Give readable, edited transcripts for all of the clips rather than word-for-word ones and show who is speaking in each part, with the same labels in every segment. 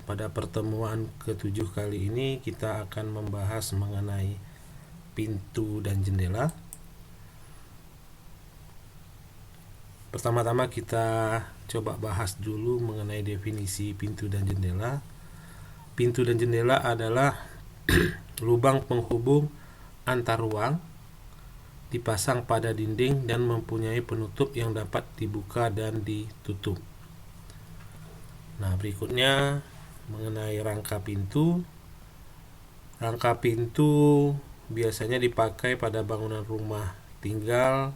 Speaker 1: Pada pertemuan ke-7 kali ini kita akan membahas mengenai pintu dan jendela. Pertama-tama kita coba bahas dulu mengenai definisi pintu dan jendela. Pintu dan jendela adalah lubang penghubung antar ruang, dipasang pada dinding dan mempunyai penutup yang dapat dibuka dan ditutup. Nah, berikutnya mengenai rangka pintu. Rangka pintu biasanya dipakai pada bangunan rumah tinggal,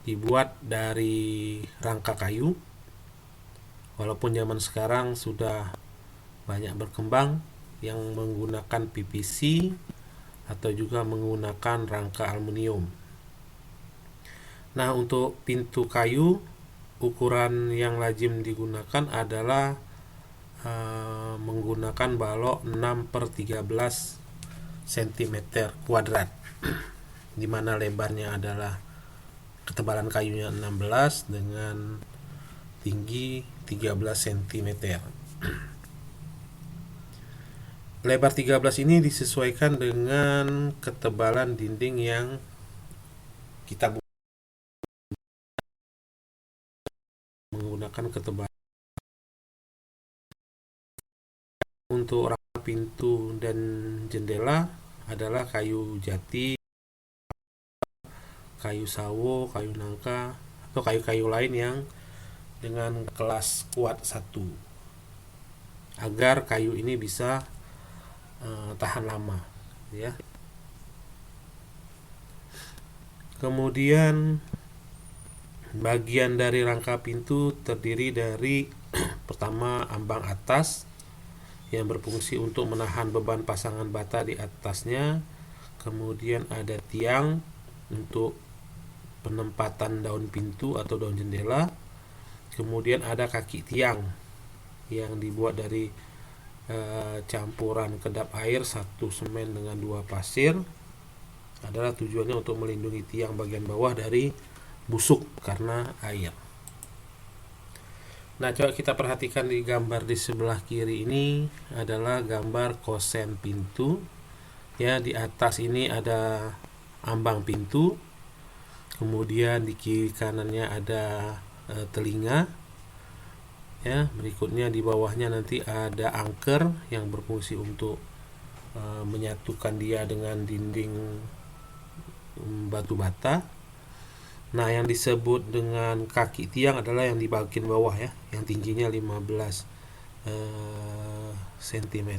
Speaker 1: dibuat dari rangka kayu. Walaupun zaman sekarang sudah banyak berkembang yang menggunakan PVC atau juga menggunakan rangka aluminium. Nah, untuk pintu kayu, ukuran yang lazim digunakan adalah menggunakan balok 6/13 cm kuadrat, di mana lebarnya adalah ketebalan kayunya 16 dengan tinggi 13 cm. Lebar 13 ini disesuaikan dengan ketebalan dinding yang kita menggunakan ketebalan. Untuk rangka pintu dan jendela adalah kayu jati, kayu sawo, kayu nangka, atau kayu-kayu lain yang dengan kelas kuat 1, agar kayu ini bisa tahan lama, ya. Kemudian bagian dari rangka pintu terdiri dari pertama, ambang atas yang berfungsi untuk menahan beban pasangan bata di atasnya. Kemudian ada tiang untuk penempatan daun pintu atau daun jendela. Kemudian ada kaki tiang yang dibuat dari campuran kedap air 1 semen dengan 2 pasir. Adalah tujuannya untuk melindungi tiang bagian bawah dari busuk karena air. Nah, coba kita perhatikan di gambar di sebelah kiri ini adalah gambar kosen pintu. Ya, di atas ini ada ambang pintu. Kemudian di kiri kanannya ada telinga. Ya, berikutnya di bawahnya nanti ada angker yang berfungsi untuk menyatukan dia dengan dinding batu bata. Nah, yang disebut dengan kaki tiang adalah yang di bagian bawah, ya, yang tingginya 15 cm.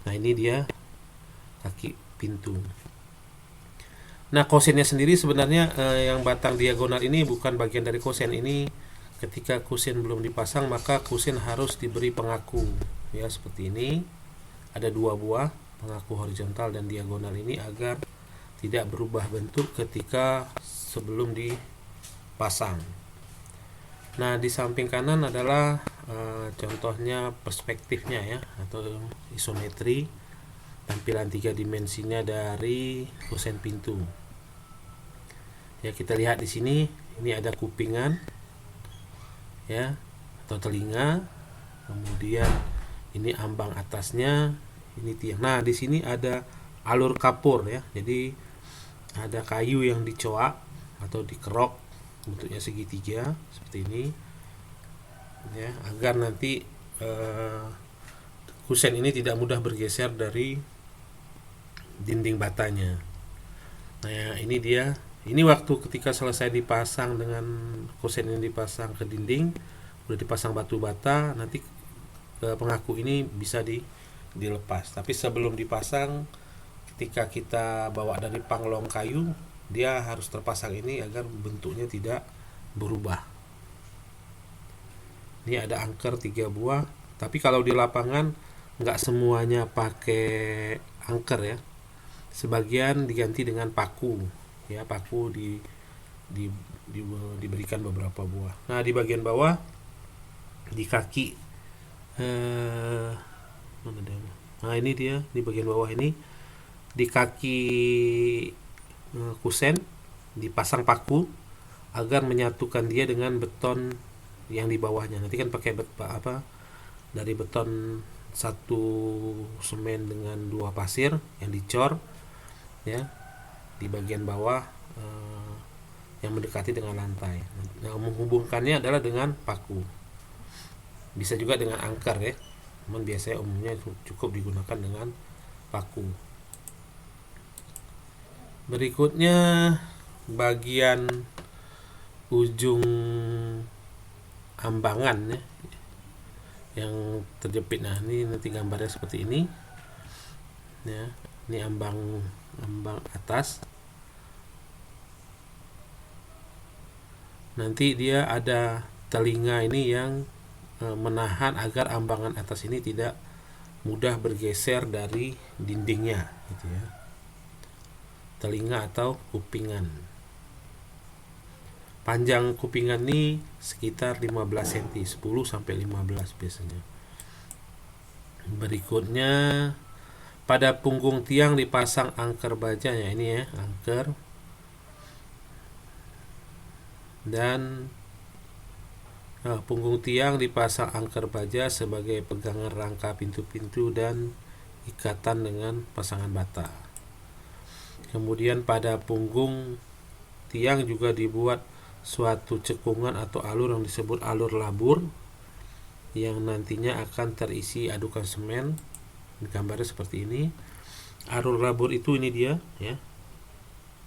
Speaker 1: Nah, ini dia kaki pintu. Nah, kosennya sendiri sebenarnya yang batang diagonal ini bukan bagian dari kosen. Ini ketika kusen belum dipasang, maka kusen harus diberi pengaku, ya, seperti ini. Ada 2 buah pengaku horizontal dan diagonal ini agar tidak berubah bentuk ketika sebelum dipasang. Nah, di samping kanan adalah contohnya perspektifnya, ya, atau isometri, tampilan 3 dimensinya dari kosen pintu. Ya, kita lihat di sini, ini ada kupingan, ya, atau telinga. Kemudian ini ambang atasnya, ini tiang. Nah, di sini ada alur kapur, ya. Jadi ada kayu yang dicoak atau dikerok, bentuknya segitiga seperti ini, ya, agar nanti kusen ini tidak mudah bergeser dari dinding batanya. Nah, ini dia. Ini waktu ketika selesai dipasang dengan kusen ini dipasang ke dinding, udah dipasang batu bata, nanti pengaku ini bisa dilepas. Tapi sebelum dipasang, ketika kita bawa dari panglong kayu, dia harus terpasang ini agar bentuknya tidak berubah. Ini ada angker 3 buah, tapi kalau di lapangan nggak semuanya pakai angker, ya. Sebagian diganti dengan paku, ya, paku diberikan beberapa buah. Nah, di bagian bawah di kaki mana dia? Nah, ini dia di bagian bawah ini, di kaki kusen dipasang paku agar menyatukan dia dengan beton yang di bawahnya. Nanti kan pakai dari beton 1 semen dengan 2 pasir yang dicor ya di bagian bawah yang mendekati dengan lantai. Nah, menghubungkannya adalah dengan paku. Bisa juga dengan angker ya. Cuman biasanya umumnya cukup digunakan dengan paku. Berikutnya bagian ujung ambangan ya, yang terjepit. Nah, ini nanti gambarnya seperti ini. Ya, ini ambang atas. Nanti dia ada telinga ini yang menahan agar ambangan atas ini tidak mudah bergeser dari dindingnya gitu ya. Telinga atau kupingan. Panjang kupingan ini sekitar 15 cm, 10 sampai 15 biasanya. Berikutnya pada punggung tiang dipasang angker baja ya, ini ya, angker. Dan punggung tiang dipasang angker baja sebagai pegangan rangka pintu-pintu dan ikatan dengan pasangan bata. Kemudian pada punggung tiang juga dibuat suatu cekungan atau alur yang disebut alur labur yang nantinya akan terisi adukan semen. Gambarnya seperti ini. Alur labur itu ini dia ya.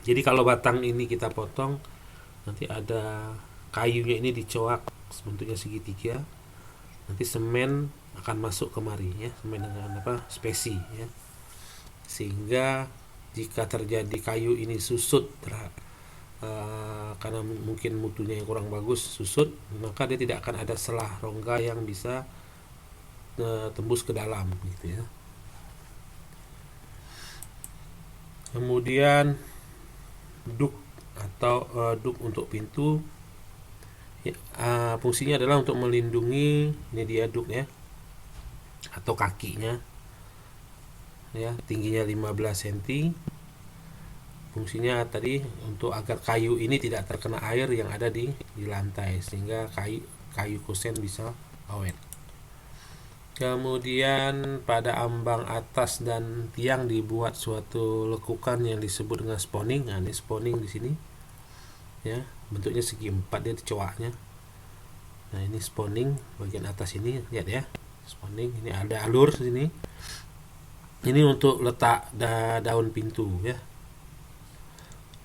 Speaker 1: Jadi kalau batang ini kita potong, nanti ada kayunya ini dicoak bentuknya segitiga. Nanti semen akan masuk kemari ya, semen dengan spesi ya. Sehingga jika terjadi kayu ini susut karena mungkin mutunya yang kurang bagus susut, maka dia tidak akan ada selah rongga yang bisa tembus ke dalam gitu ya. Kemudian duk atau duk untuk pintu ya, fungsinya adalah untuk melindungi, ini dia duk ya, atau kakinya ya, tingginya 15 cm. Fungsinya tadi untuk agar kayu ini tidak terkena air yang ada di lantai, sehingga kayu kusen bisa awet. Kemudian pada ambang atas dan tiang dibuat suatu lekukan yang disebut dengan spawning. Nah, ini spawning di sini ya, bentuknya segi 4 dia coaknya. Nah, ini spawning bagian atas ini, lihat ya, spawning. Ini ada alur sini. Ini untuk letak daun pintu ya,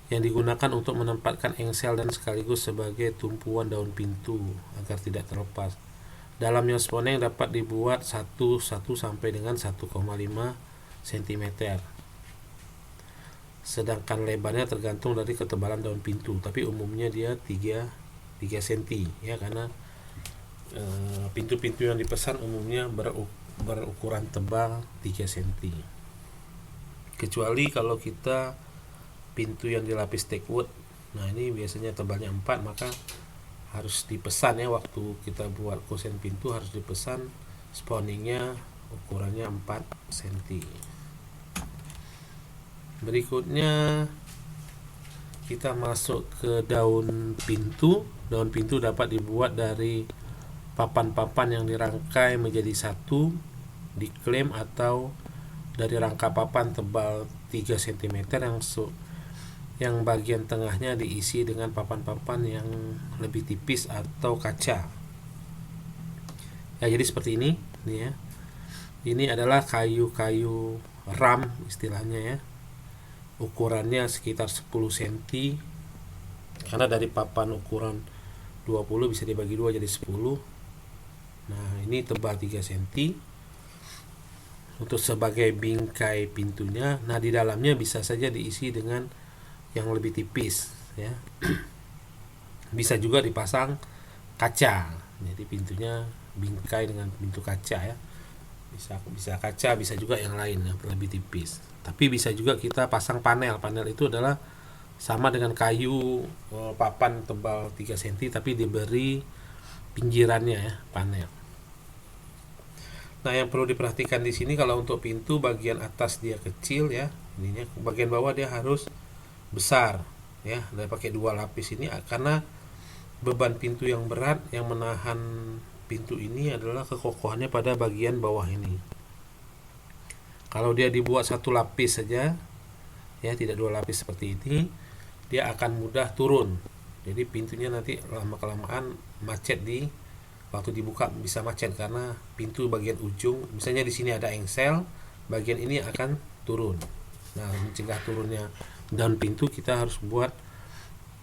Speaker 1: yang digunakan untuk menempatkan engsel dan sekaligus sebagai tumpuan daun pintu agar tidak terlepas. Dalamnya spawning dapat dibuat 1 sampai dengan 1,5 cm. Sedangkan lebarnya tergantung dari ketebalan daun pintu, tapi umumnya dia 3 cm ya, karena pintu-pintu yang dipesan umumnya berukuran tebal 3 cm. Kecuali kalau kita pintu yang dilapis teakwood, nah ini biasanya tebalnya 4, maka harus dipesan ya, waktu kita buat kusen pintu harus dipesan spawningnya ukurannya 4 cm. Berikutnya kita masuk ke daun pintu. Daun pintu dapat dibuat dari papan-papan yang dirangkai menjadi satu, diklaim, atau dari rangka papan tebal 3 cm yang bagian tengahnya diisi dengan papan-papan yang lebih tipis atau kaca. Ya, jadi seperti ini ya. Ini adalah kayu-kayu ram istilahnya ya. Ukurannya sekitar 10 cm. Karena dari papan ukuran 20 bisa dibagi 2 jadi 10. Nah, ini tebal 3 cm. Untuk sebagai bingkai pintunya. Nah, di dalamnya bisa saja diisi dengan yang lebih tipis ya. Bisa juga dipasang kaca, jadi pintunya bingkai dengan pintu kaca ya. Bisa kaca, bisa juga yang lain yang lebih tipis. Tapi bisa juga kita pasang panel. Panel itu adalah sama dengan kayu papan tebal 3 cm tapi diberi pinggirannya ya, panel. Nah, yang perlu diperhatikan di sini kalau untuk pintu bagian atas dia kecil ya, ininya, bagian bawah dia harus besar ya, dan pakai 2 lapis ini karena beban pintu yang berat yang menahan pintu ini adalah kekokohannya pada bagian bawah ini. Kalau dia dibuat satu lapis saja, ya tidak dua lapis seperti ini, dia akan mudah turun. Jadi pintunya nanti lama kelamaan macet, di waktu dibuka bisa macet karena pintu bagian ujung, misalnya di sini ada engsel, bagian ini akan turun. Nah, mencegah turunnya daun pintu, kita harus buat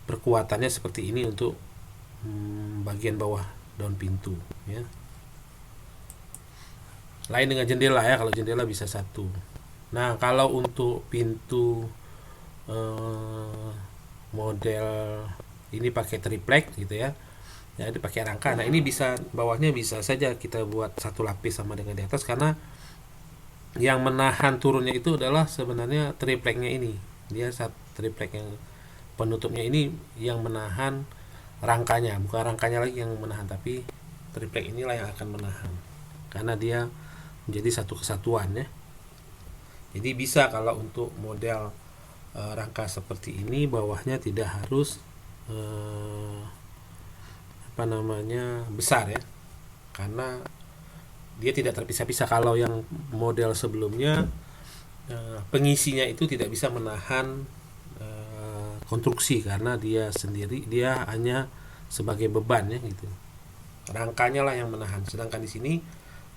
Speaker 1: perkuatannya seperti ini untuk bagian bawah daun pintu, ya. Lain dengan jendela ya, kalau jendela bisa satu. Nah, kalau untuk pintu model ini pakai triplek gitu ya, jadi pakai rangka. Nah, ini bisa, bawahnya bisa saja kita buat satu lapis sama dengan di atas, karena yang menahan turunnya itu adalah sebenarnya tripleknya ini. Dia triplek yang penutupnya ini yang menahan rangkanya, bukan rangkanya lagi yang menahan, tapi triplek inilah yang akan menahan karena dia menjadi satu kesatuan ya. Jadi bisa kalau untuk model rangka seperti ini, bawahnya tidak harus besar ya, karena dia tidak terpisah-pisah. Kalau yang model sebelumnya pengisinya itu tidak bisa menahan konstruksi karena dia sendiri, dia hanya sebagai beban ya gitu. Rangkanya lah yang menahan. Sedangkan di sini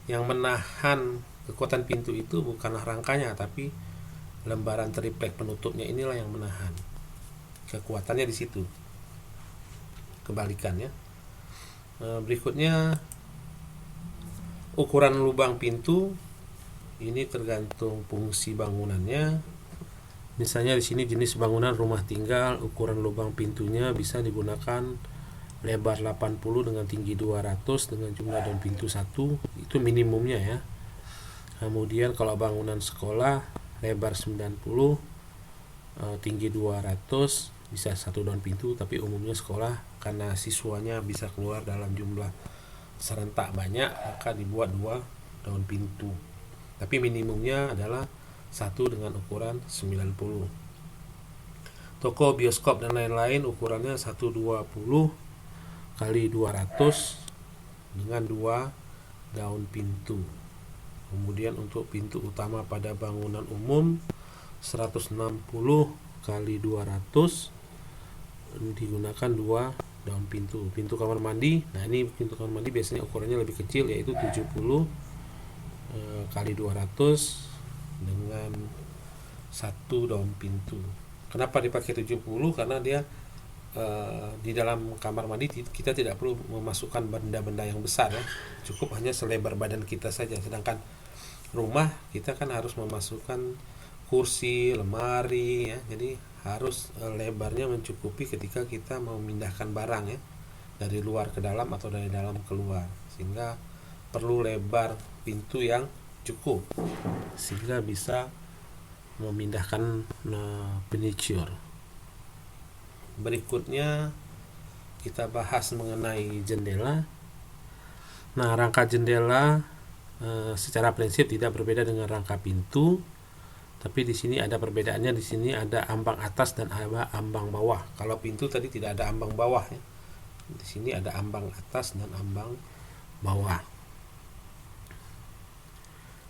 Speaker 1: yang menahan kekuatan pintu itu bukanlah rangkanya, tapi lembaran triplek penutupnya inilah yang menahan. Kekuatannya di situ. Kebalikannya. Berikutnya ukuran lubang pintu ini tergantung fungsi bangunannya. Misalnya di sini jenis bangunan rumah tinggal, ukuran lubang pintunya bisa digunakan lebar 80 dengan tinggi 200 dengan jumlah daun pintu 1, itu minimumnya ya. Kemudian kalau bangunan sekolah lebar 90, tinggi 200, bisa satu daun pintu, tapi umumnya sekolah karena siswanya bisa keluar dalam jumlah serentak banyak, maka dibuat 2 daun pintu. Tapi minimumnya adalah 1 dengan ukuran 90. Toko, bioskop dan lain-lain ukurannya 120 kali 200 dengan 2 daun pintu. Kemudian untuk pintu utama pada bangunan umum 160 kali 200 digunakan 2 daun pintu. Pintu kamar mandi, nah ini pintu kamar mandi biasanya ukurannya lebih kecil, yaitu 70 kali 200 dengan 1 daun pintu. Kenapa dipakai 70? Karena dia di dalam kamar mandi kita tidak perlu memasukkan benda-benda yang besar ya, cukup hanya selebar badan kita saja. Sedangkan rumah kita kan harus memasukkan kursi, lemari ya, jadi harus lebarnya mencukupi ketika kita memindahkan barang ya, dari luar ke dalam atau dari dalam keluar, sehingga perlu lebar pintu yang cukup sehingga bisa memindahkan furniture. Berikutnya kita bahas mengenai jendela. Nah, rangka jendela secara prinsip tidak berbeda dengan rangka pintu, tapi di sini ada perbedaannya. Di sini ada ambang atas dan ada ambang bawah. Kalau pintu tadi tidak ada ambang bawah ya. Di sini ada ambang atas dan ambang bawah.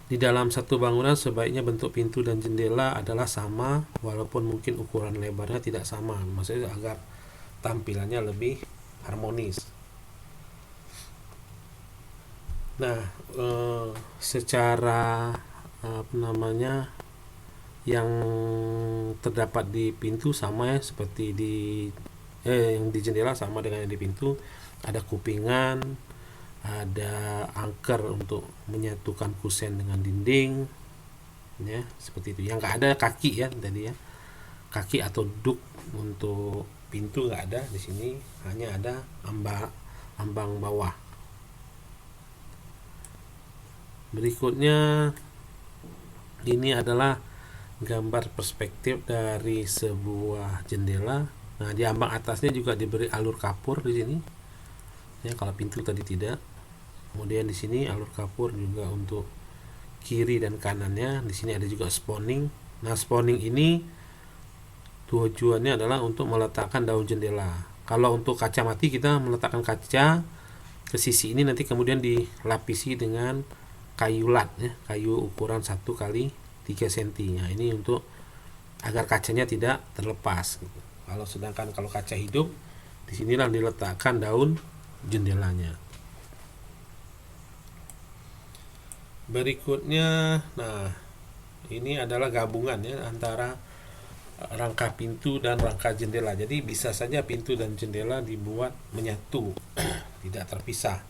Speaker 1: Di dalam satu bangunan sebaiknya bentuk pintu dan jendela adalah sama, walaupun mungkin ukuran lebarnya tidak sama, maksudnya agar tampilannya lebih harmonis. Nah, secara yang terdapat di pintu sama ya, seperti yang di jendela sama dengan yang di pintu. Ada kupingan, ada angker untuk menyatukan kusen dengan dinding ya, seperti itu. Yang nggak ada kaki ya tadi ya, kaki atau duk untuk pintu nggak ada di sini, hanya ada ambang bawah. Berikutnya ini adalah gambar perspektif dari sebuah jendela. Nah, di ambang atasnya juga diberi alur kapur di sini ya, kalau pintu tadi tidak. Kemudian di sini alur kapur juga untuk kiri dan kanannya. Di sini ada juga spawning. Nah, spawning ini tujuannya adalah untuk meletakkan daun jendela. Kalau untuk kaca mati kita meletakkan kaca ke sisi ini nanti kemudian dilapisi dengan kayu lat ya, kayu ukuran 1 kali 3 cm. Nah, ini untuk agar kacanya tidak terlepas gitu. Sedangkan kalau kaca hidup, disinilah diletakkan daun jendelanya. Berikutnya, nah ini adalah gabungan ya antara rangka pintu dan rangka jendela. Jadi bisa saja pintu dan jendela dibuat menyatu, tidak terpisah,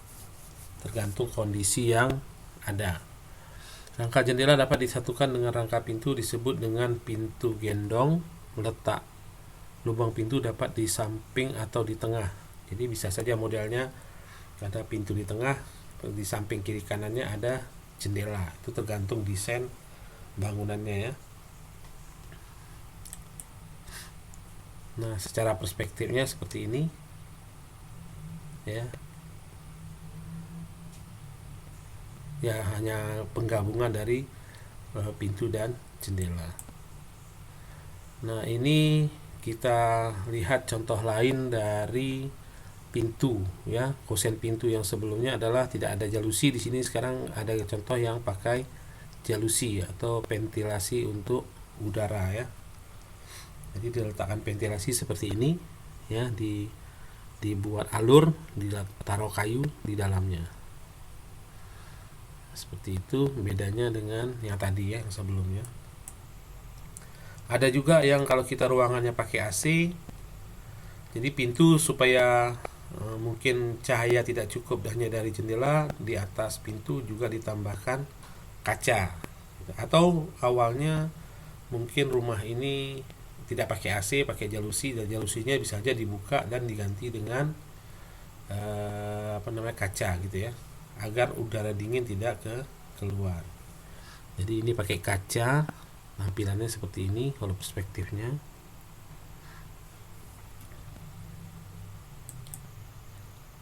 Speaker 1: tergantung kondisi yang ada. Rangka jendela dapat disatukan dengan rangka pintu disebut dengan pintu gendong. Letak lubang pintu dapat di samping atau di tengah. Jadi bisa saja modelnya ada pintu di tengah, di samping kiri kanannya ada jendela. Itu tergantung desain bangunannya ya. Nah, secara perspektifnya seperti ini ya. Ya, hanya penggabungan dari pintu dan jendela. Nah, ini kita lihat contoh lain dari pintu ya. Kosen pintu yang sebelumnya adalah tidak ada jalusi, di sini sekarang ada contoh yang pakai jalusi atau ventilasi untuk udara ya. Jadi diletakkan ventilasi seperti ini ya, dibuat alur, ditaruh kayu di dalamnya. Seperti itu bedanya dengan yang tadi ya, yang sebelumnya. Ada juga yang kalau kita ruangannya pakai AC, jadi pintu supaya mungkin cahaya tidak cukup hanya dari jendela, di atas pintu juga ditambahkan kaca. Atau awalnya mungkin rumah ini tidak pakai AC, pakai jalusi, dan jalusinya bisa saja dibuka dan diganti dengan kaca gitu ya, agar udara dingin tidak keluar. Jadi ini pakai kaca, tampilannya seperti ini kalau perspektifnya.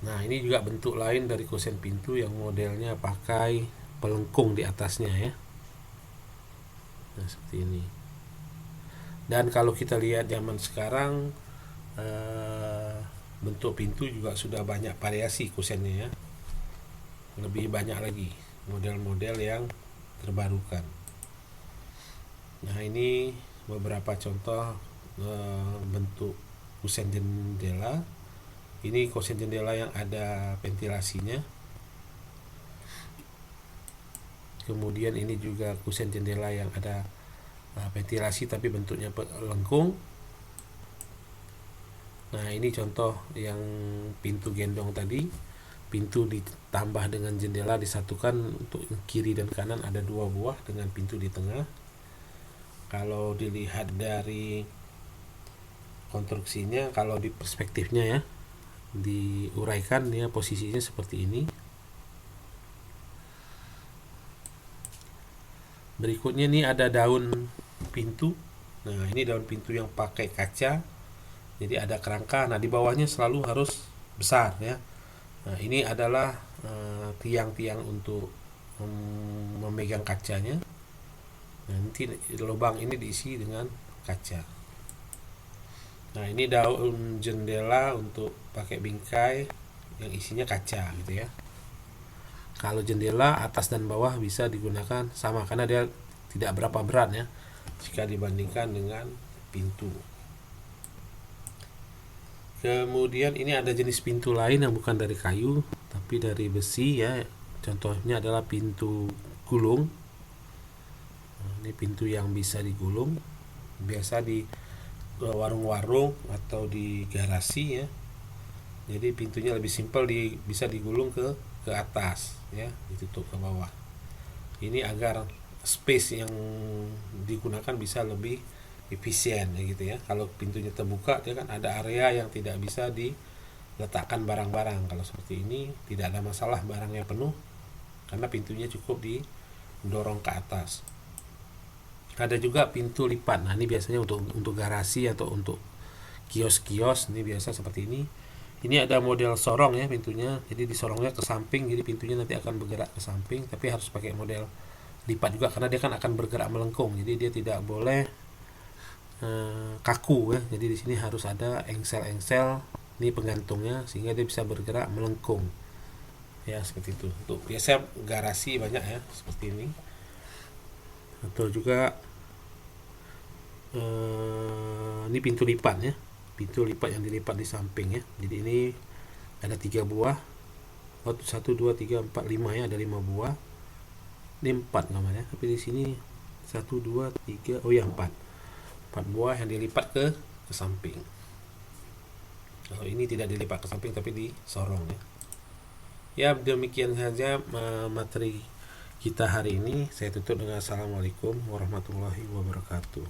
Speaker 1: Nah, ini juga bentuk lain dari kosen pintu yang modelnya pakai pelengkung di atasnya ya. Nah, seperti ini. Dan kalau kita lihat zaman sekarang, bentuk pintu juga sudah banyak variasi kosennya ya. Lebih banyak lagi model-model yang terbarukan. Nah, ini beberapa contoh bentuk kosen jendela. Ini kosen jendela yang ada ventilasinya. Kemudian ini juga kosen jendela yang ada ventilasi tapi bentuknya lengkung. Nah, ini contoh yang pintu gendong tadi. Pintu ditambah dengan jendela disatukan, untuk kiri dan kanan ada 2 buah dengan pintu di tengah. Kalau dilihat dari konstruksinya, kalau di perspektifnya ya, diuraikan ya, posisinya seperti ini. Berikutnya ini ada daun pintu. Nah, ini daun pintu yang pakai kaca. Jadi ada kerangka. Nah, di bawahnya selalu harus besar ya. Nah, ini adalah tiang-tiang untuk memegang kacanya. Nanti lubang ini diisi dengan kaca. Nah, ini daun jendela untuk pakai bingkai yang isinya kaca gitu ya. Kalau jendela atas dan bawah bisa digunakan sama, karena dia tidak berapa berat ya jika dibandingkan dengan pintu. Kemudian ini ada jenis pintu lain yang bukan dari kayu tapi dari besi ya. Contohnya adalah pintu gulung. Nah, ini pintu yang bisa digulung, biasa di warung-warung atau di garasi ya. Jadi pintunya lebih simpel, bisa digulung ke atas ya, ditutup ke bawah. Ini agar space yang digunakan bisa lebih efisien ya gitu ya. Kalau pintunya terbuka, dia kan ada area yang tidak bisa diletakkan barang-barang. Kalau seperti ini tidak ada masalah barangnya penuh, karena pintunya cukup didorong ke atas. Ada juga pintu lipat. Nah, ini biasanya untuk garasi atau untuk kios-kios, ini biasa seperti ini. Ini ada model sorong ya pintunya, jadi disorongnya ke samping, jadi pintunya nanti akan bergerak ke samping, tapi harus pakai model lipat juga karena dia kan akan bergerak melengkung, jadi dia tidak boleh kaku ya. Jadi di sini harus ada engsel-engsel, ini penggantungnya, sehingga dia bisa bergerak melengkung. ya seperti itu. Untuk biasa garasi banyak ya seperti ini, atau juga ini pintu lipat ya, pintu lipat yang dilipat di samping ya. Jadi ini ada 3 buah, 1 2 3 4 5 ya, ada 5 buah. Ini 4 namanya, tapi di sini 1 2 3, oh ya 4 buah yang dilipat ke samping. Kalau ini tidak dilipat ke samping tapi disorong ya. Ya demikian saja materi kita hari ini. Saya tutup dengan assalamualaikum warahmatullahi wabarakatuh.